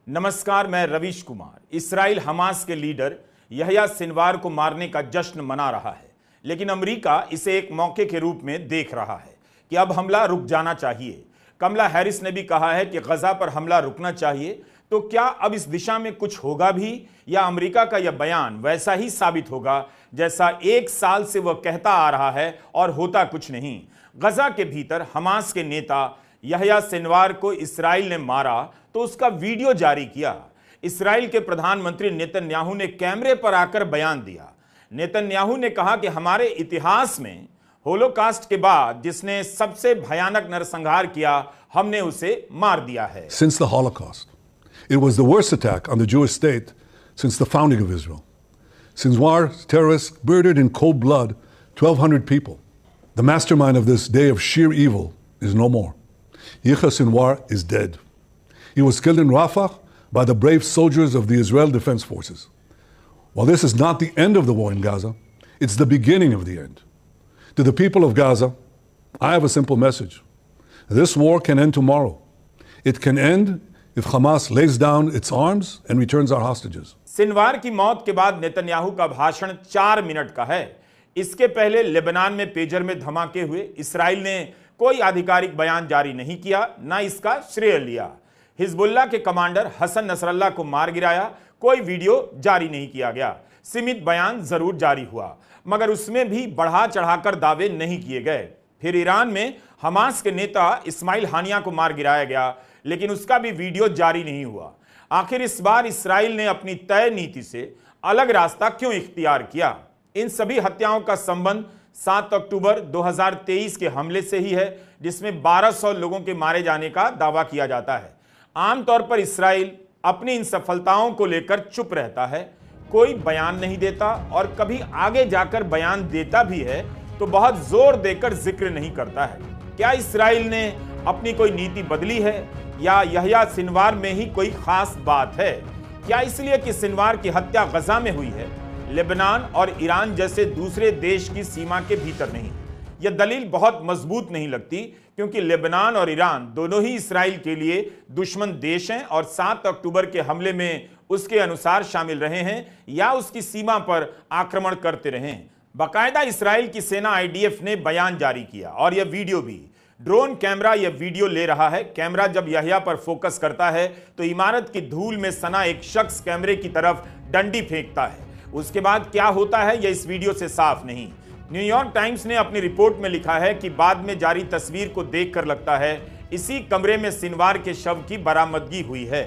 नमस्कार, मैं Ravish Kumar. Israel Hamas के लीडर यहया सिनवार को मारने का जश्न मना रहा है, लेकिन अमेरिका इसे एक मौके के रूप में देख रहा है कि अब हमला रुक जाना चाहिए। कमला हैरिस ने भी कहा है कि गजा पर हमला रुकना चाहिए। तो क्या अब इस दिशा में कुछ होगा भी, या अमेरिका का यह बयान वैसा ही साबित होगा जैसा एक साल से वह कहता आ रहा है और होता कुछ नहीं? गजा के भीतर हमास के नेता यहया सिनवार को इस्राइल ने मारा तो उसका वीडियो जारी किया। इस्राइल के प्रधानमंत्री नेतन्याहू ने कैमरे पर आकर बयान दिया। नेतन्याहू ने कहा कि हमारे इतिहास में होलोकास्ट के बाद जिसने सबसे भयानक नरसंहार किया, हमने उसे मार दिया है। Since the Holocaust, it was the worst attack on the Jewish state since the founding of Israel. Sinwar terrorists murdered in cold blood 1,200 people. The mastermind of this day of sheer evil is no more. Yahya Sinwar is dead. He was killed in Rafah by the brave soldiers of the Israel Defense Forces. While this is not the end of the war in Gaza, it's the beginning of the end. To the people of Gaza, I have a simple message. This war can end tomorrow. It can end if Hamas lays down its arms and returns our hostages. Sinwar की मौत के बाद Netanyahu का भाषण 4 minute का है। इसके पहले लेबनान में पेजर में धमाके हुए। इस्राइल ने कोई आधिकारिक बयान जारी नहीं किया, ना इसका श्रेय लिया। हिजबुल्लाह के कमांडर हसन नसरल्लाह को मार गिराया, कोई वीडियो जारी नहीं किया गया। सीमित बयान जरूर जारी हुआ, मगर उसमें भी बढ़ा चढ़ाकर दावे नहीं किए गए। फिर ईरान में हमास के नेता इस्माइल हानिया को मार गिराया गया, लेकिन उसका भी वीडियो जारी नहीं हुआ। आखिर इस बार इस्राइल ने अपनी तय नीति से अलग रास्ता क्यों इख्तियार किया? इन सभी हत्याओं का संबंध 7 अक्टूबर 2023 के हमले से ही है, जिसमें 1200 लोगों के मारे जाने का दावा किया जाता है। आमतौर पर इस्राइल अपनी इन सफलताओं को लेकर चुप रहता है, कोई बयान नहीं देता, और कभी आगे जाकर बयान देता भी है तो बहुत जोर देकर जिक्र नहीं करता है। क्या इस्राइल ने अपनी कोई नीति बदली है, या यहया सिनवार में ही कोई खास बात है? क्या इसलिए कि सिनवार की हत्या गजा में हुई है, लेबनान और ईरान जैसे दूसरे देश की सीमा के भीतर नहीं? यह दलील बहुत मजबूत नहीं लगती, क्योंकि लेबनान और ईरान दोनों ही इस्राइल के लिए दुश्मन देश हैं और 7 अक्टूबर के हमले में उसके अनुसार शामिल रहे हैं या उसकी सीमा पर आक्रमण करते रहे हैं। बाकायदा इस्राइल की सेना IDF ने बयान जारी किया, और यह वीडियो भी। ड्रोन कैमरा यह वीडियो ले रहा है। कैमरा जब यहया पर फोकस करता है तो इमारत की धूल में सना एक शख्स कैमरे की तरफ डंडी फेंकता है। उसके बाद क्या होता है यह इस वीडियो से साफ नहीं। न्यूयॉर्क टाइम्स ने अपनी रिपोर्ट में लिखा है कि बाद में जारी तस्वीर को देखकर लगता है इसी कमरे में सिनवार के शव की बरामदगी हुई है।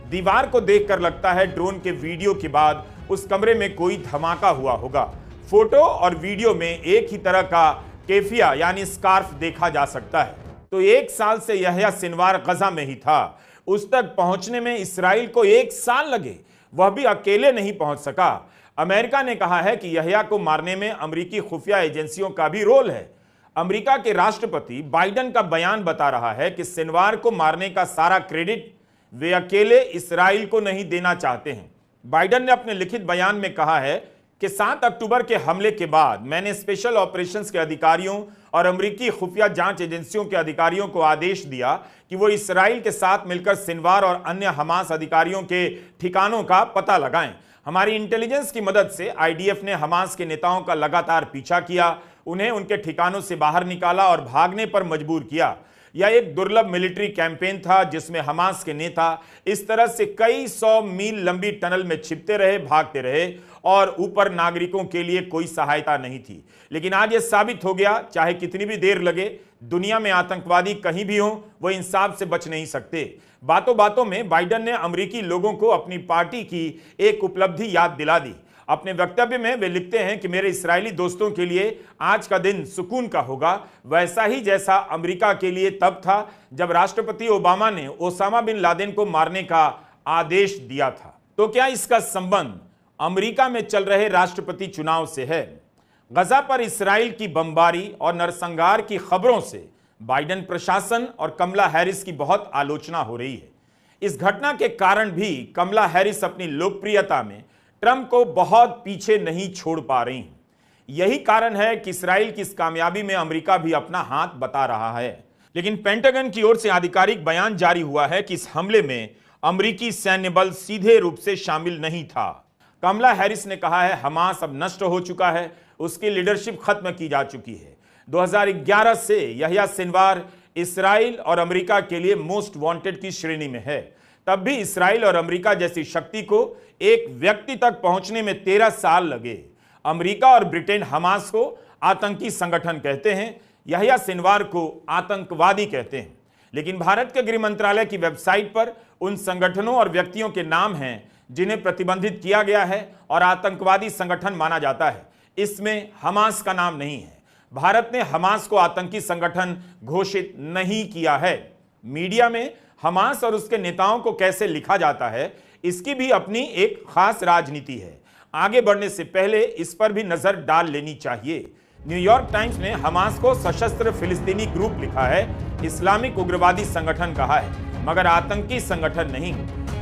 दीवार को देखकर लगता है ड्रोन के वीडियो के बाद उस कमरे में कोई धमाका हुआ होगा। फोटो और वीडियो में एक ही तरह का केफिया यानी स्कार्फ देखा जा सकता है। तो 1 साल से यहया सिनवार गजा में ही था। उस तक पहुंचने में इस्राइल को 1 साल लगे, वह भी अकेले नहीं पहुंच सका। अमेरिका ने कहा है कि यहया को मारने में अमेरिकी खुफिया एजेंसियों का भी रोल है। अमेरिका के राष्ट्रपति बाइडेन का बयान बता रहा है कि सिनवार को मारने का सारा क्रेडिट वे अकेले इस्राइल को नहीं देना चाहते हैं। बाइडेन ने अपने लिखित बयान में कहा है कि 7 अक्टूबर के हमले के बाद मैंने स्पेशल ऑपरेशंस के अधिकारियों और अमेरिकी खुफिया जांच एजेंसियों के अधिकारियों को आदेश दिया कि वो इस्राइल के साथ मिलकर सिनवार और अन्य हमास अधिकारियों के ठिकानों का पता लगाएं। हमारी इंटेलिजेंस की मदद से IDF ने हमास के नेताओं का लगातार पीछा किया, उन्हें उनके ठिकानों से बाहर निकाला और भागने पर मजबूर किया। यह एक दुर्लभ मिलिट्री कैंपेन था जिसमें हमास के नेता इस तरह से कई 100 मील लंबी टनल में छिपते रहे, भागते रहे, और ऊपर नागरिकों के लिए कोई सहायता नहीं थी। लेकिन आज यह साबित हो गया, चाहे कितनी भी देर लगे, दुनिया में आतंकवादी कहीं भी हों, वो इंसाफ से बच नहीं सकते। बातों बातों में बाइडेन ने अमेरिकी लोगों को अपनी पार्टी की एक उपलब्धि याद दिला दी। अपने वक्तव्य में वे लिखते हैं कि मेरे इस्राएली दोस्तों के लिए आज का दिन सुकून का होगा, वैसा ही जैसा अमेरिका के लिए तब था जब राष्ट्रपति ओबामा ने ओसामा बिन लादेन को मारने का आदेश दिया था। तो क्या इसका संबंध अमेरिका में चल रहे राष्ट्रपति चुनाव से है? गजा पर इस्राइल की बमबारी और नरसंहार की खबरों से बाइडेन प्रशासन और कमला हैरिस की बहुत आलोचना हो रही है। इस घटना के कारण भी कमला हैरिस अपनी लोकप्रियता में ट्रंप को बहुत पीछे नहीं छोड़ पा रही हैं। यही कारण है कि इस्राइल की इस कामयाबी में अमेरिका भी अपना हाथ बता रहा है। लेकिन पेंटागन की ओर से आधिकारिक बयान जारी हुआ है कि इस हमले में अमेरिकी सैन्य बल सीधे रूप से शामिल नहीं था। कमला हैरिस ने कहा है हमास अब नष्ट हो चुका है, उसकी लीडरशिप खत्म की जा चुकी है। 2011 से यह्या सिनवार इसराइल और अमेरिका के लिए मोस्ट वांटेड की श्रेणी में है। तब भी इसराइल और अमेरिका जैसी शक्ति को एक व्यक्ति तक पहुंचने में 13 साल लगे। अमेरिका और ब्रिटेन हमास को आतंकी संगठन कहते हैं, यह्या सिनवार को आतंकवादी कहते हैं। लेकिन भारत के गृह मंत्रालय की वेबसाइट पर उन संगठनों और व्यक्तियों के नाम हैं जिन्हें प्रतिबंधित किया गया है और आतंकवादी संगठन माना जाता है। इसमें हमास का नाम नहीं है। भारत ने हमास को आतंकी संगठन घोषित नहीं किया है। मीडिया में हमास और उसके नेताओं को कैसे लिखा जाता है, इसकी भी अपनी एक खास राजनीति है। आगे बढ़ने से पहले इस पर भी नजर डाल लेनी चाहिए। न्यूयॉर्क टाइम्स ने हमास को सशस्त्र फिलिस्तीनी ग्रुप लिखा है, इस्लामिक उग्रवादी संगठन कहा है, मगर आतंकी संगठन नहीं।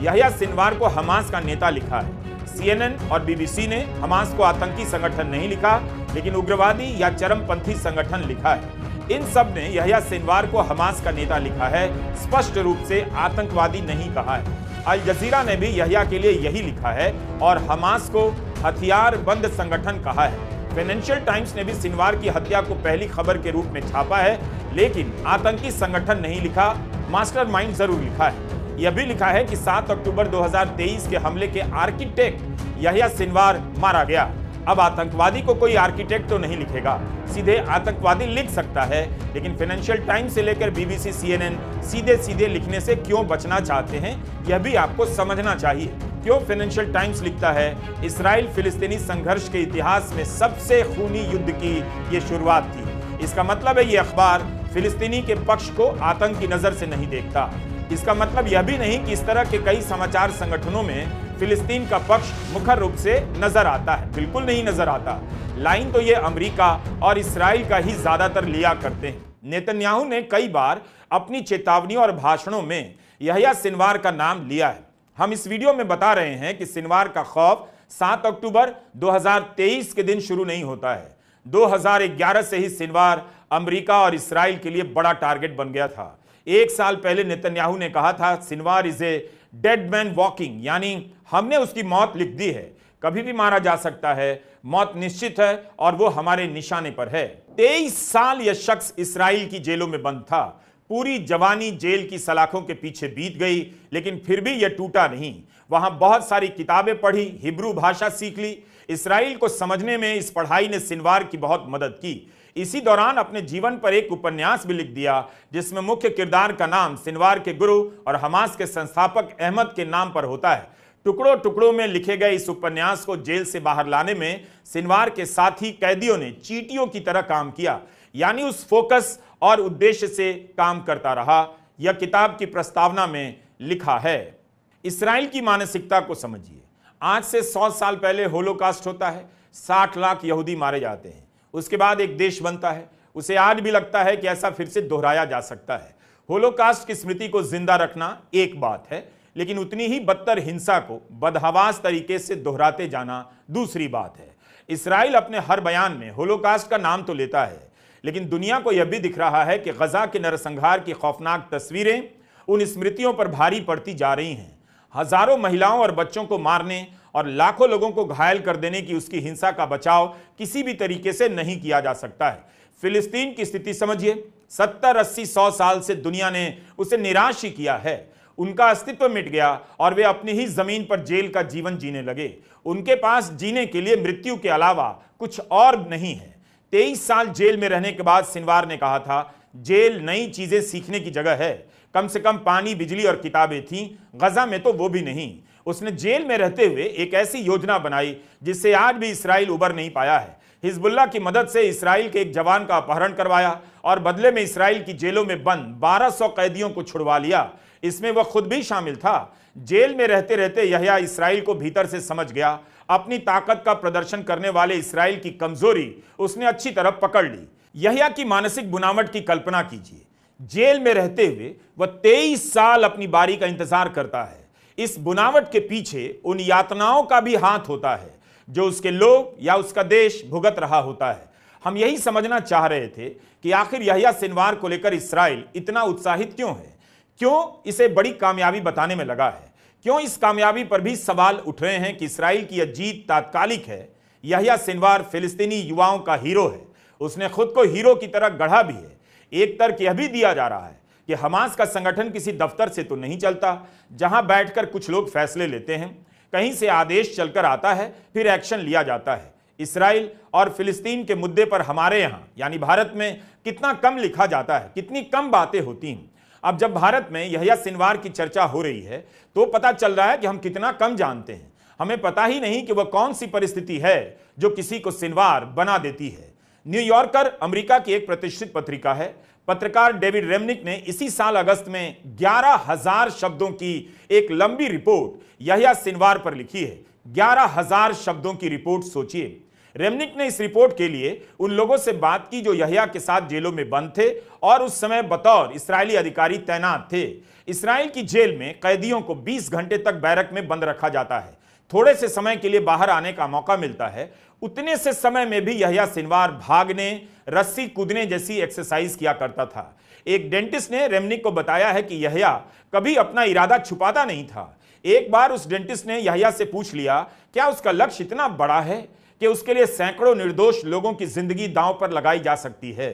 यह्या सिनवार को हमास का नेता लिखा है। CNN और BBC ने हमास को आतंकी संगठन नहीं लिखा, लेकिन उग्रवादी या चरमपंथी संगठन लिखा है। इन सब ने यह्या सिनवार को हमास का नेता लिखा है, स्पष्ट रूप से आतंकवादी नहीं कहा है। अल जजीरा ने भी यह्या के लिए यही लिखा है और हमास को हथियारबंद संगठन कहा है। फाइनेंशियल टाइम्स ने भी सिनवार की हत्या को पहली खबर के रूप में छापा है, लेकिन आतंकी संगठन नहीं लिखा, मास्टरमाइंड जरूर लिखा है। यह भी लिखा है कि 7 अक्टूबर 2023 के हमले के आर्किटेक्ट यह्या सिनवार मारा गया। अब आतंकवादी को कोई आर्किटेक्ट तो नहीं लिखेगा, सीधे आतंकवादी लिख सकता है। लेकिन फाइनेंशियल टाइम्स से लेकर BBC, CNN सीधे सीधे लिखने से क्यों बचना चाहते हैं, यह भी आपको समझना चाहिए। क्यों फाइनेंशियल टाइम्स लिखता है, इसराइल फिलिस्तीनी संघर्ष के इतिहास में सबसे खूनी युद्ध की ये शुरुआत थी। इसका मतलब है ये अखबार फिलिस्तीनी के पक्ष को आतंक की नजर से नहीं देखता। इसका मतलब यह भी नहीं कि इस तरह के कई समाचार संगठनों में फिलिस्तीन का पक्ष मुखर रूप से नजर आता है। बिल्कुल नहीं नजर आता। लाइन तो ये अमेरिका और इसराइल का ही ज्यादातर लिया करते हैं। नेतन्याहू ने कई बार अपनी चेतावनी और भाषणों में यह्या सिनवार का नाम लिया है। हम इस वीडियो में बता रहे हैं कि सिनवार का खौफ 7 अक्टूबर 2023 के दिन शुरू नहीं होता है। 2011 से ही सिनवार अमेरिका और इसराइल के लिए बड़ा टारगेट बन गया था। एक साल पहले नेतन्याहू ने कहा था Sinwar is a dead man walking, यानी हमने उसकी मौत लिख दी है, कभी भी मारा जा सकता है, मौत निश्चित है और वो हमारे निशाने पर है। 23 साल यह शख्स इसराइल की जेलों में बंद था। पूरी जवानी जेल की सलाखों के पीछे बीत गई, लेकिन फिर भी यह टूटा नहीं। वहां बहुत सारी किताबें पढ़ी, हिब्रू भाषा सीख ली। इसराइल को समझने में इस पढ़ाई ने सिनवार की बहुत मदद की। इसी दौरान अपने जीवन पर एक उपन्यास भी लिख दिया, जिसमें मुख्य किरदार का नाम सिनवार के गुरु और हमास के संस्थापक अहमद के नाम पर होता है। टुकड़ों टुकड़ों में लिखे गए इस उपन्यास को जेल से बाहर लाने में सिनवार के साथी कैदियों ने चींटियों की तरह काम किया, यानी उस फोकस और उद्देश्य से काम करता रहा। यह किताब की प्रस्तावना में लिखा है। इसराइल की मानसिकता को समझिए। आज से 100 साल पहले होलोकास्ट होता है, 60 लाख यहूदी मारे जाते हैं। उसके बाद एक देश बनता है। उसे आज भी लगता है कि ऐसा फिर से दोहराया जा सकता है। होलोकास्ट की स्मृति को जिंदा रखना एक बात है, लेकिन उतनी ही बदतर हिंसा को बदहवास तरीके से दोहराते जाना दूसरी बात है। इसराइल अपने हर बयान में होलोकास्ट का नाम तो लेता है, लेकिन दुनिया को यह भी दिख रहा है कि गजा के नरसंहार की खौफनाक तस्वीरें उन स्मृतियों पर भारी पड़ती जा रही हैं। हजारों महिलाओं और बच्चों को मारने और लाखों लोगों को घायल कर देने की उसकी हिंसा का बचाव किसी भी तरीके से नहीं किया जा सकता है। फिलिस्तीन की स्थिति समझिए। 70, 80, 100 साल से दुनिया ने उसे निराश ही किया है। उनका अस्तित्व मिट गया और वे अपनी ही जमीन पर जेल का जीवन जीने लगे। उनके पास जीने के लिए मृत्यु के अलावा कुछ और नहीं है। 23 साल जेल में रहने के बाद सिनवार ने कहा था, जेल नई चीजें सीखने की जगह है। कम से कम पानी, बिजली और किताबें थीं, गजा में तो वो भी नहीं। उसने जेल में रहते हुए एक ऐसी योजना बनाई जिससे आज भी इसराइल उबर नहीं पाया है। हिजबुल्लाह की मदद से इसराइल के एक जवान का अपहरण करवाया और बदले में इसराइल की जेलों में बंद 1200 कैदियों को छुड़वा लिया। इसमें वह खुद भी शामिल था। जेल में रहते रहते यह्या इसराइल को भीतर से समझ गया। अपनी ताकत का प्रदर्शन करने वाले इसराइल की कमजोरी उसने अच्छी तरह पकड़ ली। यह्या की मानसिक बुनावट की कल्पना कीजिए। जेल में रहते हुए वह 23 साल अपनी बारी का इंतजार करता है। इस बुनावट के पीछे उन यातनाओं का भी हाथ होता है जो उसके लोग या उसका देश भुगत रहा होता है। हम यही समझना चाह रहे थे कि आखिर यह्या सिनवार को लेकर इसराइल इतना उत्साहित क्यों है, क्यों इसे बड़ी कामयाबी बताने में लगा है। क्यों इस कामयाबी पर भी सवाल उठ रहे हैं कि इसराइल की यह जीत तात्कालिक है। यहया सिनवार फिलिस्तीनी युवाओं का हीरो है, उसने खुद को हीरो की तरह गढ़ा भी है। एक तर्क यह भी दिया जा रहा है कि हमास का संगठन किसी दफ्तर से तो नहीं चलता जहां बैठकर कुछ लोग फैसले लेते हैं। कहीं से आदेश चलकर आता है, फिर एक्शन लिया जाता है। इसराइल और फिलिस्तीन के मुद्दे पर हमारे यहां यानी भारत में कितना कम लिखा जाता है, कितनी कम बातें होती हैं। अब जब भारत में यहया सिनवार की चर्चा हो रही है तो पता चल रहा है कि हम कितना कम जानते हैं। हमें पता ही नहीं कि वह कौन सी परिस्थिति है जो किसी को सिनवार बना देती है। न्यूयॉर्कर अमेरिका की एक प्रतिष्ठित पत्रिका है। पत्रकार डेविड रेमनिक ने इसी साल अगस्त में 11,000 शब्दों की एक लंबी रिपोर्ट यहया सिनवार पर लिखी है। 11,000 शब्दों की रिपोर्ट, सोचिए। रेमनिक ने इस रिपोर्ट के लिए उन लोगों से बात की जो यहया के साथ जेलों में बंद थे और उस समय बतौर इस्राएली अधिकारी तैनात थे। इसराइल की जेल में कैदियों को 20 घंटे तक बैरक में बंद रखा जाता है। थोड़े से समय के लिए बाहर आने का मौका मिलता है। उतने से समय में भी यहया सिनवार भागने, रस्सी कूदने जैसी एक्सरसाइज किया करता था। एक डेंटिस्ट ने रेमनिक को बताया है कि यहया कभी अपना इरादा छुपाता नहीं था। एक बार उस डेंटिस्ट ने यहया से पूछ लिया क्या उसका लक्ष्य इतना बड़ा है कि उसके लिए सैकड़ों निर्दोष लोगों की जिंदगी दांव पर लगाई जा सकती है।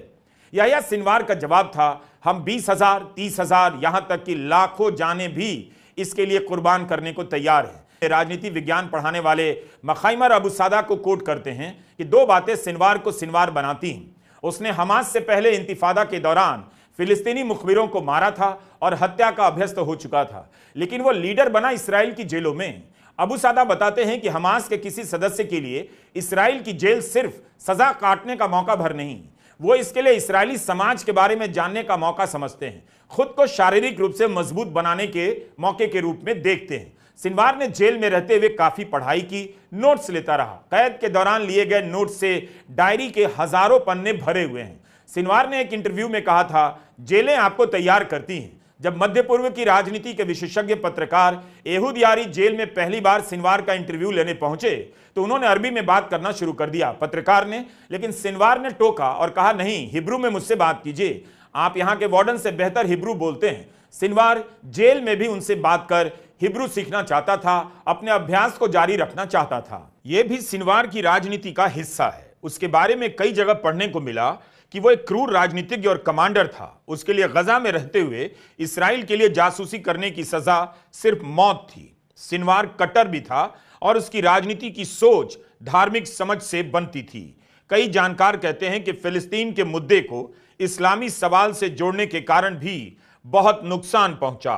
यहया सिनवार का जवाब था, हम 20,000, 30,000, यहां तक कि लाखों जाने भी इसके लिए कुर्बान करने को तैयार हैं। राजनीति विज्ञान पढ़ाने वाले मखाइमर अबू सादा को कोट करते हैं कि दो बातें सिनवार को सिनवार बनाती हैं। उसने हमास से पहले इंतिफादा के दौरान फिलिस्तीनी मुखबिरों को मारा था और हत्या का अभ्यस्त हो चुका था, लेकिन वो लीडर बना इसराइल की जेलों में। अबू सादा बताते हैं कि हमास के किसी सदस्य के लिए इसराइल की जेल सिर्फ सजा काटने का मौका भर नहीं, वो इसके लिए इसराइली समाज के बारे में जानने का मौका समझते हैं, खुद को शारीरिक रूप से मजबूत बनाने के मौके के रूप में देखते हैं। सिनवार ने जेल में रहते हुए काफी पढ़ाई की, नोट्स लेता रहा। कैद के दौरान लिए गए नोट्स से डायरी के हजारों पन्ने भरे हुए हैं। सिनवार ने एक इंटरव्यू में कहा था, जेलें आपको तैयार करती हैं। जब मध्य पूर्व की राजनीति के विशेषज्ञ पत्रकार एहूद यारी जेल में पहली बार सिनवार का इंटरव्यू लेने पहुंचे तो उन्होंने अरबी में बात करना शुरू कर दिया पत्रकार ने, लेकिन सिनवार ने टोका और कहा, नहीं, हिब्रू में मुझसे बात कीजिए, आप यहां के वार्डन से बेहतर हिब्रू बोलते हैं। सिनवार जेल में भी उनसे बात कर हिब्रू सीखना चाहता था, अपने अभ्यास को जारी रखना चाहता था। यह भी सिनवार की राजनीति का हिस्सा है। उसके बारे में कई जगह पढ़ने को मिला कि वो एक क्रूर राजनीतिज्ञ और कमांडर था। उसके लिए गजा में रहते हुए इसराइल के लिए जासूसी करने की सजा सिर्फ मौत थी। सिनवार कट्टर भी था और उसकी राजनीति की सोच धार्मिक समझ से बनती थी। कई जानकार कहते हैं कि फिलिस्तीन के मुद्दे को इस्लामी सवाल से जोड़ने के कारण भी बहुत नुकसान पहुंचा।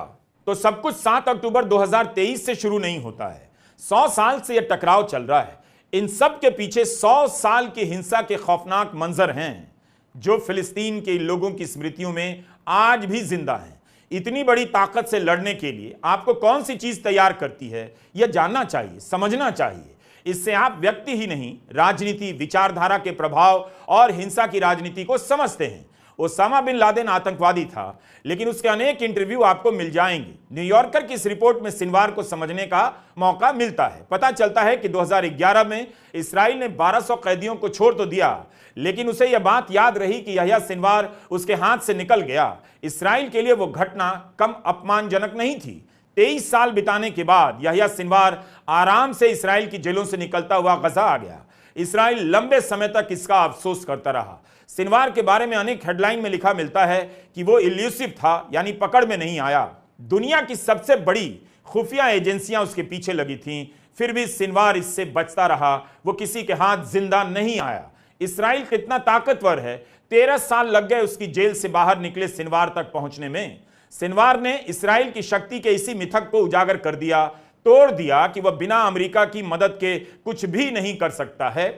तो सब कुछ 7 अक्टूबर 2023 से शुरू नहीं होता है। 100 साल से यह टकराव चल रहा है। इन सब के पीछे 100 साल की हिंसा के खौफनाक मंजर हैं जो फिलिस्तीन के लोगों की स्मृतियों में आज भी जिंदा हैं। इतनी बड़ी ताकत से लड़ने के लिए आपको कौन सी चीज तैयार करती है, यह जानना चाहिए, समझना चाहिए। इससे आप व्यक्ति ही नहीं, राजनीति, विचारधारा के प्रभाव और हिंसा की राजनीति को समझते हैं। ओसामा बिन लादेन आतंकवादी था, लेकिन उसके अनेक इंटरव्यू आपको मिल जाएंगे। न्यूयॉर्कर की इस रिपोर्ट में सिनवार को समझने का मौका मिलता है। पता चलता है कि 2011 में इसराइल ने 1200 कैदियों को छोड़ तो दिया, लेकिन उसे यह बात याद रही कि यहया सिनवार उसके हाथ से निकल गया। इसराइल के लिए वो घटना कम अपमानजनक नहीं थी। 23 साल बिताने के बाद यहया सिनवार आराम से इसराइल की जेलों से निकलता हुआ गजा आ गया। इसराइल लंबे समय तक इसका अफसोस करता रहा। सिनवार के बारे में अनेक हेडलाइन में लिखा मिलता है कि वो इल्यूसिव था, यानी पकड़ में नहीं आया। दुनिया की सबसे बड़ी खुफिया एजेंसियां उसके पीछे लगी थीं, फिर भी सिनवार इससे बचता रहा। वो किसी के हाथ जिंदा नहीं आया। इसराइल कितना ताकतवर है, 13 साल लग गए उसकी जेल से बाहर निकले सिनवार तक पहुंचने में। सिनवार ने इसराइल की शक्ति के इसी मिथक को उजागर कर दिया, तोड़ दिया कि वह बिना अमेरिका की मदद के कुछ भी नहीं कर सकता है।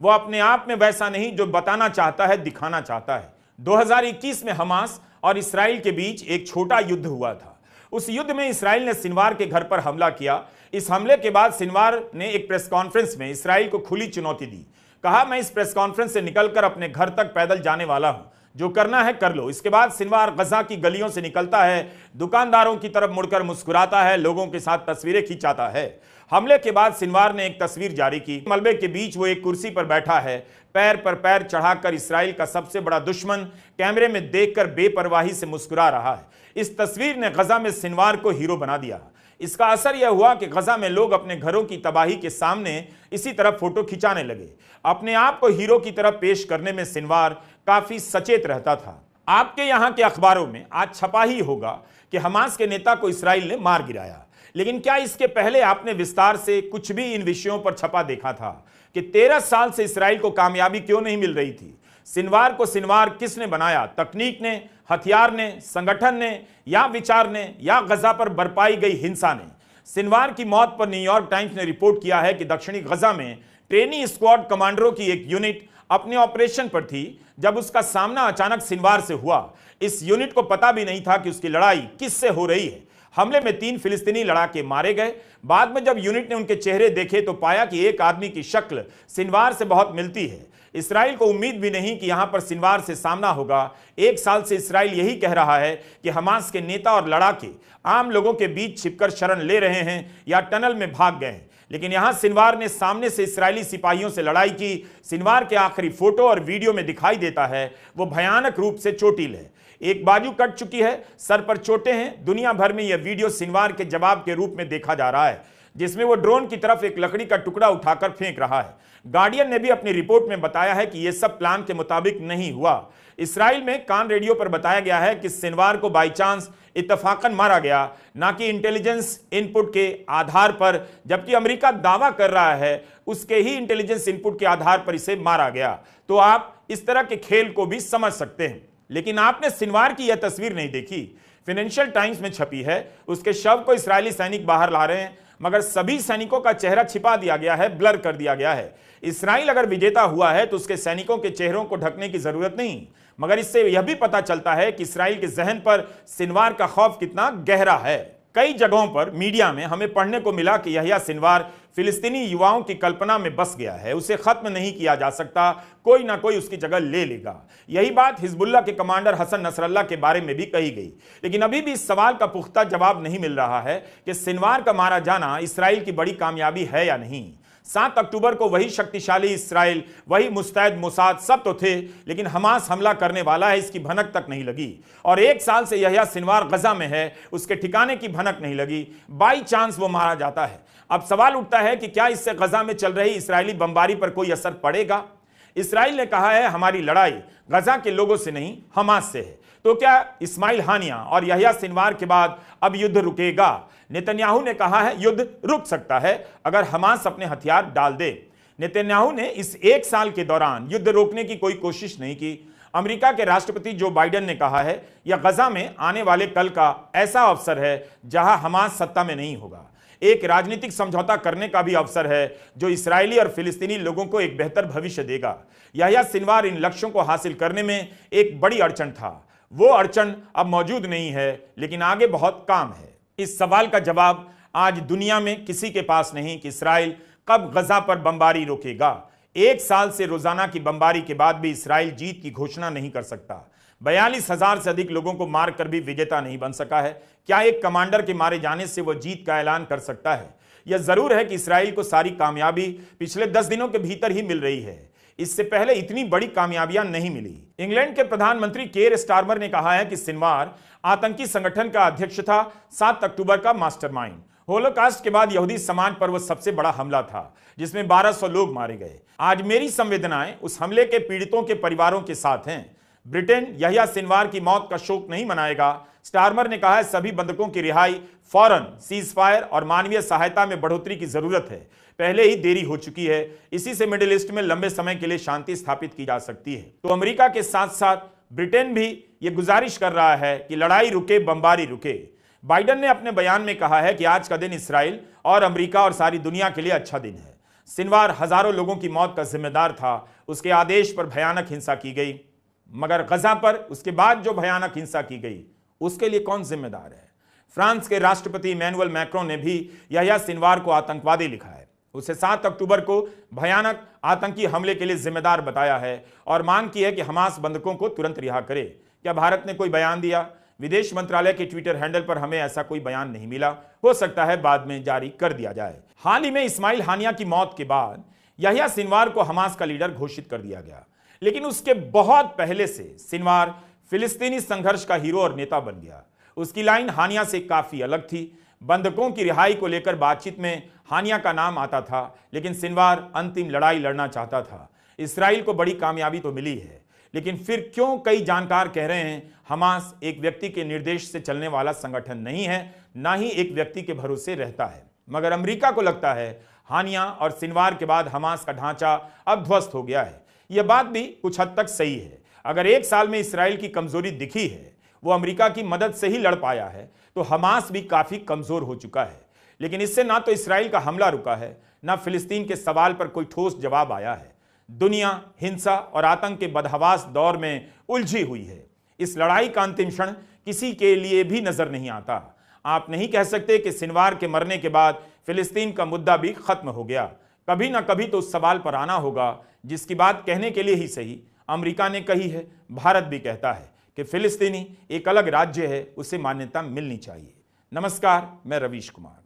वो अपने आप में वैसा नहीं जो बताना चाहता है, दिखाना चाहता है। 2021 में हमास और इसराइल के बीच एक छोटा युद्ध हुआ था। उस युद्ध में इसराइल ने सिनवार के घर पर हमला किया। इस हमले के बाद सिनवार ने एक प्रेस कॉन्फ्रेंस में इसराइल को खुली चुनौती दी। कहा, मैं इस प्रेस कॉन्फ्रेंस से निकलकर अपने घर तक पैदल जाने वाला हूं, जो करना है कर लो। इसके बाद सिनवार गजा की गलियों से निकलता है, दुकानदारों की तरफ मुड़कर मुस्कुराता है, लोगों के साथ तस्वीरें खिंचाता है। हमले के बाद सिनवार ने एक तस्वीर जारी की। मलबे के बीच वो एक कुर्सी पर बैठा है, पैर पर पैर चढ़ाकर इसराइल का सबसे बड़ा दुश्मन कैमरे में देखकर बेपरवाही से मुस्कुरा रहा है। इस तस्वीर ने गजा में सिनवार को हीरो बना दिया। इसका असर यह हुआ कि गजा में लोग अपने घरों की तबाही के सामने इसी तरह फोटो खिंचाने लगे। अपने आप को हीरो की तरह पेश करने में सिनवार काफी सचेत रहता था। आपके यहां के अखबारों में आज छपा ही होगा कि हमास के नेता को इसराइल ने मार गिराया, लेकिन क्या इसके पहले आपने विस्तार से कुछ भी इन विषयों पर छपा देखा था कि 13 साल से इसराइल को कामयाबी क्यों नहीं मिल रही थी? सिनवार को सिनवार किसने बनाया? तकनीक ने, हथियार ने, संगठन ने, या विचार ने, या गजा पर बरपाई गई हिंसा ने? सिनवार की मौत पर न्यूयॉर्क टाइम्स ने रिपोर्ट किया है कि दक्षिणी गजा में ट्रेनी स्क्वाड कमांडरों की एक यूनिट अपने ऑपरेशन पर थी जब उसका सामना अचानक सिनवार से हुआ। इस यूनिट को पता भी नहीं था कि उसकी लड़ाई किससे हो रही है। हमले में 3 फिलिस्तीनी लड़ाके मारे गए। बाद में जब यूनिट ने उनके चेहरे देखे तो पाया कि एक आदमी की शक्ल सिनवार से बहुत मिलती है। इसराइल को उम्मीद भी नहीं कि यहां पर सिनवार से सामना होगा। 1 साल से इसराइल यही कह रहा है कि हमास के नेता और लड़ाके आम लोगों के बीच छिपकर शरण ले रहे हैं या टनल में भाग गए हैं, लेकिन यहां सिनवार ने सामने से इसराइली सिपाहियों से लड़ाई की। सिनवार के आखिरी फोटो और वीडियो में दिखाई देता है वो भयानक रूप से चोटिल है। एक बाजू कट चुकी है, सर पर चोटें हैं। दुनिया भर में यह वीडियो सिनवार के जवाब के रूप में देखा जा रहा है, जिसमें वो ड्रोन की तरफ एक लकड़ी का टुकड़ा उठाकर फेंक रहा है। गार्डियन ने भी अपनी रिपोर्ट में बताया है कि यह सब प्लान के मुताबिक नहीं हुआ। इसराइल में कान रेडियो पर बताया गया है कि सिनवार को बाई चांस इत्तफाकन मारा गया, ना कि इंटेलिजेंस इनपुट के आधार पर, जबकि अमेरिका दावा कर रहा है उसके ही इंटेलिजेंस इनपुट के आधार पर इसे मारा गया। तो आप इस तरह के खेल को भी समझ सकते हैं। लेकिन आपने सिनवार की यह तस्वीर नहीं देखी। फाइनेंशियल टाइम्स में छपी है उसके शव को इसराइली सैनिक बाहर ला रहे हैं, मगर सभी सैनिकों का चेहरा छिपा दिया गया है, ब्लर कर दिया गया है। इसराइल अगर विजेता हुआ है तो उसके सैनिकों के चेहरों को ढकने की जरूरत नहीं, मगर इससे यह भी पता चलता है कि इसराइल के जहन पर सिनवार का खौफ कितना गहरा है। कई जगहों पर मीडिया में हमें पढ़ने को मिला कि यह्या सिनवार फिलिस्तीनी युवाओं की कल्पना में बस गया है, उसे खत्म नहीं किया जा सकता, कोई ना कोई उसकी जगह ले लेगा। यही बात हिजबुल्लाह के कमांडर हसन नसरल्लाह के बारे में भी कही गई। लेकिन अभी भी इस सवाल का पुख्ता जवाब नहीं मिल रहा है कि सिनवार का मारा जाना इसराइल की बड़ी कामयाबी है या नहीं। 7 अक्टूबर को वही शक्तिशाली इसराइल, वही मुस्तैद मोसाद सब तो थे, लेकिन हमास हमला करने वाला है इसकी भनक तक नहीं लगी। और 1 साल से यह्या सिनवार गजा में है, उसके ठिकाने की भनक नहीं लगी। बाई चांस वो मारा जाता है। अब सवाल उठता है कि क्या इससे गजा में चल रही इसराइली बमबारी पर कोई असर पड़ेगा? इसराइल ने कहा है हमारी लड़ाई गजा के लोगों से नहीं, हमास से है। तो क्या इस्माइल हानिया और यह्या सिनवार के बाद अब युद्ध रुकेगा? नेतन्याहू ने कहा है युद्ध रुक सकता है अगर हमास अपने हथियार डाल दे। नेतन्याहू ने इस 1 साल के दौरान युद्ध रोकने की कोई कोशिश नहीं की। अमेरिका के राष्ट्रपति जो बाइडेन ने कहा है यह गजा में आने वाले कल का ऐसा अवसर है जहां हमास सत्ता में नहीं होगा। एक राजनीतिक समझौता करने का भी अवसर है जो इसराइली और फिलिस्तीनी लोगों को एक बेहतर भविष्य देगा। यह्या सिनवार इन लक्ष्यों को हासिल करने में एक बड़ी अड़चन था। वो अड़चन अब मौजूद नहीं है, लेकिन आगे बहुत काम है। इस सवाल का जवाब आज दुनिया में किसी के पास नहीं कि इसराइल कब गजा पर बमबारी रोकेगा। 1 साल से रोजाना की बमबारी के बाद भी इसराइल जीत की घोषणा नहीं कर सकता। 42,000 से अधिक लोगों को मारकर भी विजेता नहीं बन सका है। क्या एक कमांडर के मारे जाने से वह जीत का ऐलान कर सकता है? यह जरूर है कि इसराइल को सारी कामयाबी पिछले 10 दिनों के भीतर ही मिल रही है। इससे पहले इतनी बड़ी कामयाबियां नहीं मिली। इंग्लैंड के प्रधानमंत्री केर स्टारमर ने कहा है कि सिनवार आतंकी संगठन का अध्यक्ष था, 7 अक्टूबर का मास्टरमाइंड। होलोकास्ट के बाद यहूदी समाज पर वह सबसे बड़ा हमला था जिसमें 1200 लोग मारे गए। आज मेरी संवेदनाएं उस हमले के पीड़ितों के परिवारों के साथ हैं। ब्रिटेन यह्या सिनवार की मौत का शोक नहीं मनाएगा। स्टारमर ने कहा है सभी बंधकों की रिहाई, फौरन सीजफायर और मानवीय सहायता में बढ़ोतरी की जरूरत है। पहले ही देरी हो चुकी है। इसी से मिडिल ईस्ट में लंबे समय के लिए शांति स्थापित की जा सकती है। तो अमेरिका के साथ साथ ब्रिटेन भी ये गुजारिश कर रहा है कि लड़ाई रुके, बमबारी रुके। बाइडेन ने अपने बयान में कहा है कि आज का दिन इसराइल और अमेरिका और सारी दुनिया के लिए अच्छा दिन है। सिनवार हजारों लोगों की मौत का जिम्मेदार था। उसके आदेश पर भयानक हिंसा की गई, मगर गजा पर उसके बाद जो भयानक हिंसा की गई उसके लिए कौन जिम्मेदार है? फ्रांस के राष्ट्रपति इमैनुअल मैक्रों ने भी यह्या सिनवार को आतंकवादी लिखा है। उसे 7 अक्टूबर को भयानक आतंकी हमले के लिए जिम्मेदार बताया है और मांग की है कि हमास बंधकों को तुरंत रिहा करे। क्या भारत ने कोई बयान दिया? विदेश मंत्रालय के ट्विटर हैंडल पर हमें ऐसा कोई बयान नहीं मिला। हो सकता है बाद में जारी कर दिया जाए। हाल ही में इस्माइल हानिया की मौत के बाद यह्या सिनवार को हमास का लीडर घोषित कर दिया गया, लेकिन उसके बहुत पहले से सिनवार फिलिस्तीनी संघर्ष का हीरो और नेता बन गया। उसकी लाइन हानिया से काफी अलग थी। बंधकों की रिहाई को लेकर बातचीत में हानिया का नाम आता था, लेकिन सिनवार अंतिम लड़ाई लड़ना चाहता था। इसराइल को बड़ी कामयाबी तो मिली है, लेकिन फिर क्यों कई जानकार कह रहे हैं हमास एक व्यक्ति के निर्देश से चलने वाला संगठन नहीं है, ना ही एक व्यक्ति के भरोसे रहता है। मगर अमेरिका को लगता है हानिया और सिनवार के बाद हमास का ढांचा अब ध्वस्त हो गया है। यह बात भी कुछ हद तक सही है। अगर एक साल में इसराइल की कमजोरी दिखी है, वो अमेरिका की मदद से ही लड़ पाया है, तो हमास भी काफी कमजोर हो चुका है। लेकिन इससे ना तो इसराइल का हमला रुका है, ना फिलिस्तीन के सवाल पर कोई ठोस जवाब आया है। दुनिया हिंसा और आतंक के बदहवास दौर में उलझी हुई है। इस लड़ाई का अंतिम क्षण किसी के लिए भी नजर नहीं आता। आप नहीं कह सकते कि सिनवार के मरने के बाद फिलिस्तीन का मुद्दा भी खत्म हो गया। कभी ना कभी तो उस सवाल पर आना होगा जिसकी बात कहने के लिए ही सही अमेरिका ने कही है, भारत भी कहता है कि फिलिस्तीनी एक अलग राज्य है, उसे मान्यता मिलनी चाहिए। नमस्कार, मैं रवीश कुमार।